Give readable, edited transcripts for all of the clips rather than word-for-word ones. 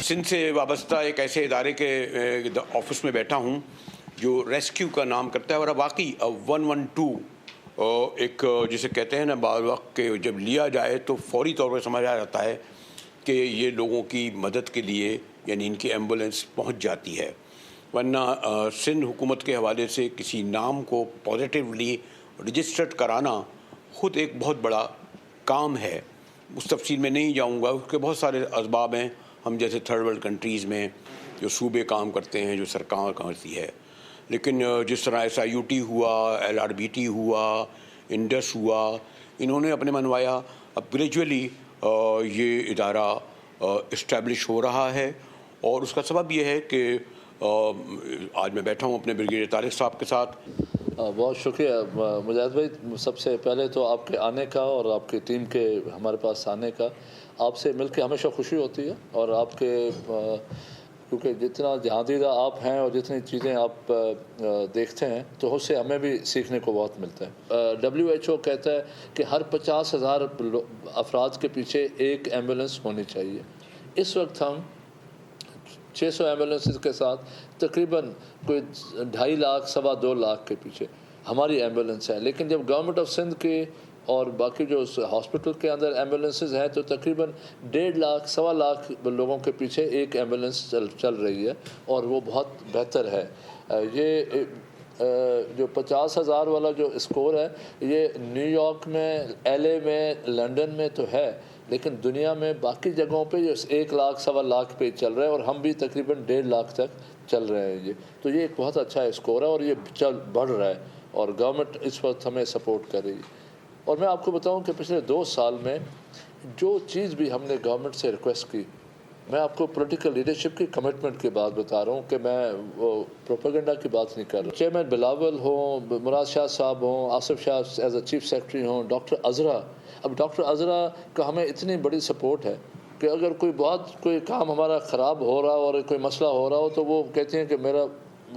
सिंध से वाबस्ता एक ऐसे इदारे के ऑफिस में बैठा हूँ जो रेस्क्यू का नाम करता है, और वाकई 112 एक जिसे कहते हैं ना, बार वक्त के जब लिया जाए तो फौरी तौर पर समझा जाता है कि ये लोगों की मदद के लिए यानी इनकी एम्बुलेंस पहुँच जाती है। वरना सिंध हुकूमत के हवाले से किसी नाम को पॉजिटिवली रजिस्टर्ड कराना ख़ुद एक बहुत बड़ा काम है। उस तफसील में नहीं जाऊंगा, उसके बहुत सारे असबाब हैं। हम जैसे थर्ड वर्ल्ड कंट्रीज़ में जो सूबे काम करते हैं, जो सरकार करती है, लेकिन जिस तरह SIUT हुआ, LRBT हुआ, इंडस हुआ, इन्होंने अपने मनवाया अब ग्रेजुअली ये इदारा इस्टेब्लिश हो रहा है। और उसका सबब ये है कि आज मैं बैठा हूँ अपने ब्रिगेडियर तारिक साहब के साथ। बहुत शुक्रिया मुजाहिद भाई, सबसे पहले तो आपके आने का और आपकी टीम के हमारे पास आने का। आपसे मिलकर हमेशा खुशी होती है, और आपके क्योंकि जितना जहादीदा आप हैं और जितनी चीज़ें आप देखते हैं तो उससे हमें भी सीखने को बहुत मिलता है। WHO कहता है कि हर 50,000 अफराद के पीछे एक एम्बुलेंस होनी चाहिए। इस वक्त हम 600 एम्बुलेंसेस के साथ तकरीबन कोई 2.5 लाख 2.25 लाख के पीछे हमारी एम्बुलेंस है। लेकिन जब गवर्नमेंट ऑफ सिंध की और बाकी जो हॉस्पिटल के अंदर एम्बुलेंसेस हैं तो तकरीबन 1.5 लाख 1.25 लाख लोगों के पीछे एक एम्बुलेंस चल रही है, और वो बहुत बेहतर है। ये जो 50,000 वाला जो स्कोर है, ये न्यूयॉर्क में, LA में, लंदन में तो है, लेकिन दुनिया में बाकी जगहों पे ये 1 लाख 1.25 लाख पे चल रहा है, और हम भी तकरीबन 1.5 लाख तक चल रहे हैं। ये तो ये एक बहुत अच्छा स्कोर है, और ये बढ़ रहा है, और गवर्नमेंट इस वक्त हमें सपोर्ट कर रही है। और मैं आपको बताऊं कि पिछले 2 साल में जो चीज़ भी हमने गवर्नमेंट से रिक्वेस्ट की, मैं आपको पॉलिटिकल लीडरशिप की कमिटमेंट की बात बता रहा हूँ कि मैं वो प्रोपेगेंडा की बात नहीं कर रहा। चेयरमैन बिलावल हों, मुराद शाह साहब हों, Asif Shah as a chief secretary हों, डॉक्टर अज़रा। अब डॉक्टर अज़रा का हमें इतनी बड़ी सपोर्ट है कि अगर कोई काम हमारा ख़राब हो रहा हो और कोई मसला हो रहा हो तो वो कहते हैं कि मेरा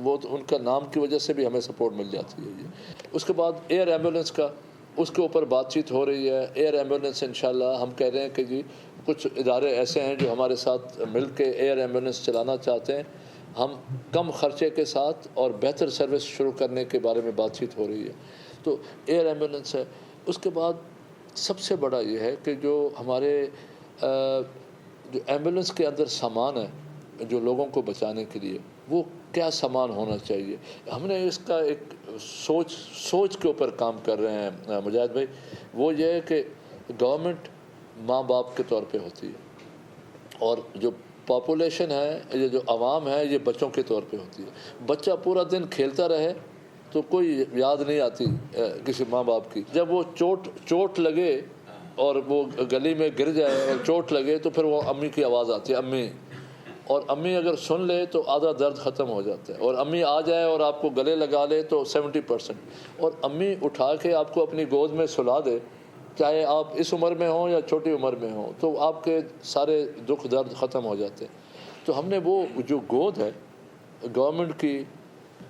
वो तो उनका नाम की वजह से भी हमें सपोर्ट मिल जाती है। ये उसके बाद एयर एम्बुलेंस का, उसके ऊपर बातचीत हो रही है। एयर एम्बुलेंस इंशाल्लाह हम कह रहे हैं कि जी कुछ इदारे ऐसे हैं जो हमारे साथ मिल के एयर एम्बुलेंस चलाना चाहते हैं। हम कम ख़र्चे के साथ और बेहतर सर्विस शुरू करने के बारे में बातचीत हो रही है। तो एयर एम्बुलेंस है। उसके बाद सबसे बड़ा ये है कि जो हमारे जो एम्बुलेंस के अंदर सामान है जो लोगों को बचाने के लिए, वो क्या सामान होना चाहिए। हमने इसका एक सोच के ऊपर काम कर रहे हैं मुजाहिद भाई। वो ये है कि गवर्नमेंट माँ बाप के तौर पे होती है, और जो पॉपुलेशन है, ये जो आवाम है, ये बच्चों के तौर पे होती है। बच्चा पूरा दिन खेलता रहे तो कोई याद नहीं आती किसी माँ बाप की। जब वो चोट लगे और वो गली में गिर जाए और चोट लगे तो फिर वो अम्मी की आवाज़ आती है, अम्मी। और अम्मी अगर सुन ले तो आधा दर्द ख़त्म हो जाता है, और अम्मी आ जाए और आपको गले लगा ले तो 70%। और अम्मी उठा के आपको अपनी गोद में सुला दे, चाहे आप इस उम्र में हों या छोटी उम्र में हों, तो आपके सारे दुख दर्द ख़त्म हो जाते हैं। तो हमने वो जो गोद है गवर्नमेंट की,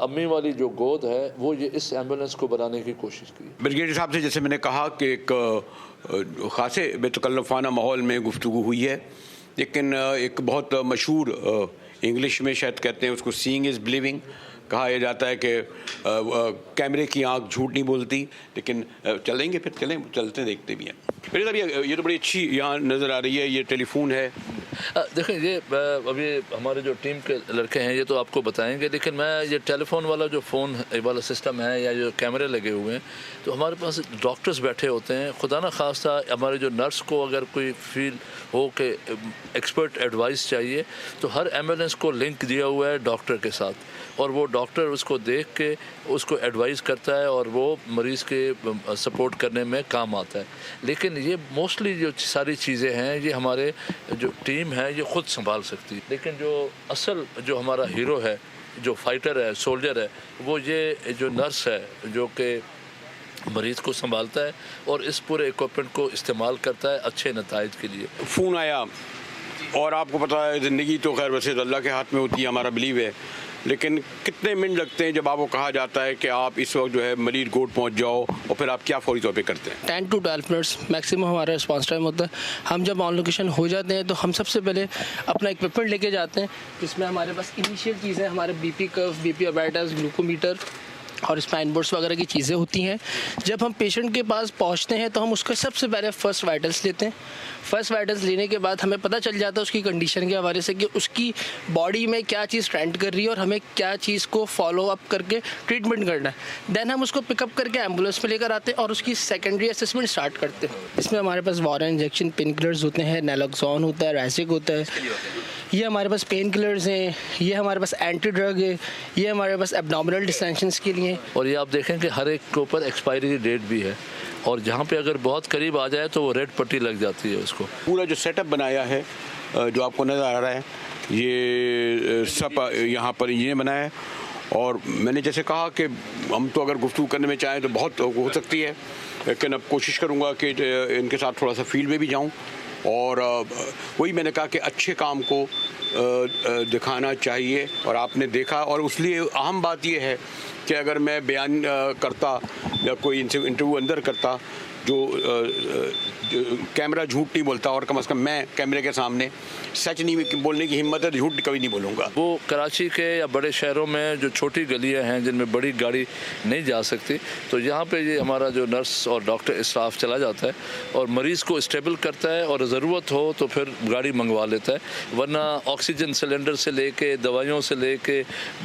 अम्मी वाली जो गोद है, वो ये इस एम्बुलेंस को बनाने की कोशिश की। ब्रिगेडियर साहब से जैसे मैंने कहा कि एक ख़ासे बेतकल्लफ़ाना माहौल में गुफ्तगू हुई है, लेकिन एक बहुत मशहूर इंग्लिश में शायद कहते हैं उसको सीइंग इज़ बिलीविंग। कहा यह जाता है कि कैमरे की आंख झूठ नहीं बोलती। लेकिन चलेंगे, फिर चलते देखते भी हैं। फिर साहब ये तो बड़ी अच्छी यहाँ नज़र आ रही है, ये टेलीफोन है। देखें, ये अभी हमारे जो टीम के लड़के हैं ये तो आपको बताएंगे, लेकिन मैं ये टेलीफोन वाला जो फ़ोन वाला सिस्टम है या जो कैमरे लगे हुए हैं, तो हमारे पास डॉक्टर्स बैठे होते हैं। खुदा न खास्ता हमारे जो नर्स को अगर कोई फील हो कि एक्सपर्ट एडवाइस चाहिए, तो हर एम्बुलेंस को लिंक दिया हुआ है डॉक्टर के साथ, और वो डॉक्टर उसको देख के उसको एडवाइस करता है और वो मरीज़ के सपोर्ट करने में काम आता है। लेकिन ये मोस्टली जो सारी चीज़ें हैं ये हमारे जो टीम है ये ख़ुद संभाल सकती है। लेकिन जो असल जो हमारा हीरो है, जो फाइटर है, सोल्जर है, वो ये जो नर्स है जो कि मरीज़ को संभालता है और इस पूरे इक्विपमेंट को इस्तेमाल करता है अच्छे नताइज के लिए। फ़ोन आया اور آپ کو پتہ ہے زندگی تو خیر ویسے اللہ کے ہاتھ میں ہوتی ہے، ہمارا بلیو ہے، لیکن کتنے منٹ لگتے ہیں جب آپ کو کہا جاتا ہے کہ آپ اس وقت جو ہے ملیر گوٹ پہنچ جاؤ، اور پھر آپ کیا فوری طور پہ کرتے ہیں؟ 10 to 12 منٹس میکسیمم ہمارا رسپانس ٹائم ہوتا ہے. ہم جب آن لوکیشن ہو جاتے ہیں تو ہم سب سے پہلے اپنا اکوپمنٹ لے کے جاتے ہیں، جس میں ہمارے پاس انیشیل چیزیں ہمارے بی پی کرو، بی پی اپیٹس، گلوکومیٹر اور اسپائن بورڈس وغیرہ کی چیزیں ہوتی ہیں. جب ہم پیشنٹ کے پاس پہنچتے ہیں تو ہم اس کو سب سے پہلے فرسٹ وائٹلس لیتے ہیں. فرسٹ وائٹلس لینے کے بعد ہمیں پتہ چل جاتا ہے اس کی کنڈیشن کے حوالے سے کہ اس کی باڈی میں کیا چیز ٹرینڈ کر رہی ہے اور ہمیں کیا چیز کو فالو اپ کر کے ٹریٹمنٹ کرنا ہے. دین ہم اس کو پک اپ کر کے ایمبولینس میں لے کر آتے ہیں اور اس کی سیکنڈری اسسمنٹ اسٹارٹ کرتے ہیں. اس میں ہمارے پاس وارن انجیکشن پین کلرز ہوتے ہیں، نیلاکسون ہوتا ہے، رائسک ہوتا ہے. یہ ہمارے پاس پین کلرز ہیں، یہ ہمارے پاس اینٹی ڈرگ ہے، یہ ہمارے پاس ایبڈومینل ڈسٹینشنس کے لیے. اور یہ آپ دیکھیں کہ ہر ایک کے اوپر ایکسپائری ڈیٹ بھی ہے، اور جہاں پہ اگر بہت قریب آ جائے تو وہ ریڈ پٹی لگ جاتی ہے اس کو. پورا جو سیٹ اپ بنایا ہے جو آپ کو نظر آ رہا ہے، یہ سب یہاں پر انجینئر بنایا ہے. اور میں نے جیسے کہا کہ ہم تو اگر گفتگو کرنے میں چاہیں تو بہت ہو سکتی ہے، لیکن اب کوشش کروں گا کہ ان کے ساتھ تھوڑا سا فیلڈ میں بھی جاؤں. اور وہی میں نے کہا کہ اچھے کام کو دکھانا چاہیے، اور آپ نے دیکھا. اور اس لیے اہم بات یہ ہے کہ اگر میں بیان کرتا یا کوئی انٹرویو اندر کرتا جو کیمرہ جھوٹ نہیں بولتا، اور کم از کم میں کیمرے کے سامنے سچ نہیں بولنے کی ہمت ہے، جھوٹ کبھی نہیں بولوں گا. وہ کراچی کے یا بڑے شہروں میں جو چھوٹی گلیاں ہیں جن میں بڑی گاڑی نہیں جا سکتی، تو یہاں پہ یہ ہمارا جو نرس اور ڈاکٹر اسٹاف چلا جاتا ہے اور مریض کو اسٹیبل کرتا ہے، اور ضرورت ہو تو پھر گاڑی منگوا لیتا ہے. ورنہ آکسیجن سلنڈر سے لے کے دوائیوں سے لے کے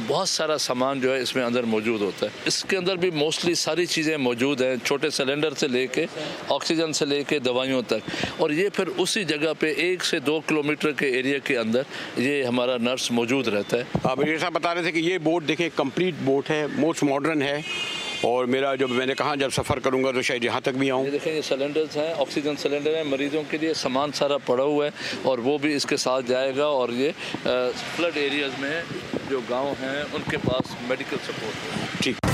بہت سارا سامان جو ہے اس میں اندر موجود ہوتا ہے. اس کے اندر بھی موسٹلی ساری چیزیں موجود ہیں، چھوٹے سلنڈر سے لے کے آکسیجن سے لے کے دوائیوں تک. اور یہ پھر اسی جگہ پہ 1 سے 2 کلومیٹر کے ایریا کے اندر یہ ہمارا نرس موجود رہتا ہے. آپ یہ صاحب بتا رہے تھے کہ یہ بوٹ دیکھیں کمپلیٹ بوٹ ہے، موسٹ ماڈرن ہے، اور میرا جب میں نے کہا جب سفر کروں گا تو شاید یہاں تک بھی آؤں. یہ دیکھیں یہ سلنڈرز ہیں، آکسیجن سلنڈر ہیں مریضوں کے لیے. سامان سارا پڑا ہوا ہے اور وہ بھی اس کے ساتھ جائے گا. اور یہ فلڈ ایریاز میں جو گاؤں ہیں ان کے پاس میڈیکل سپورٹ ہے. ٹھیک.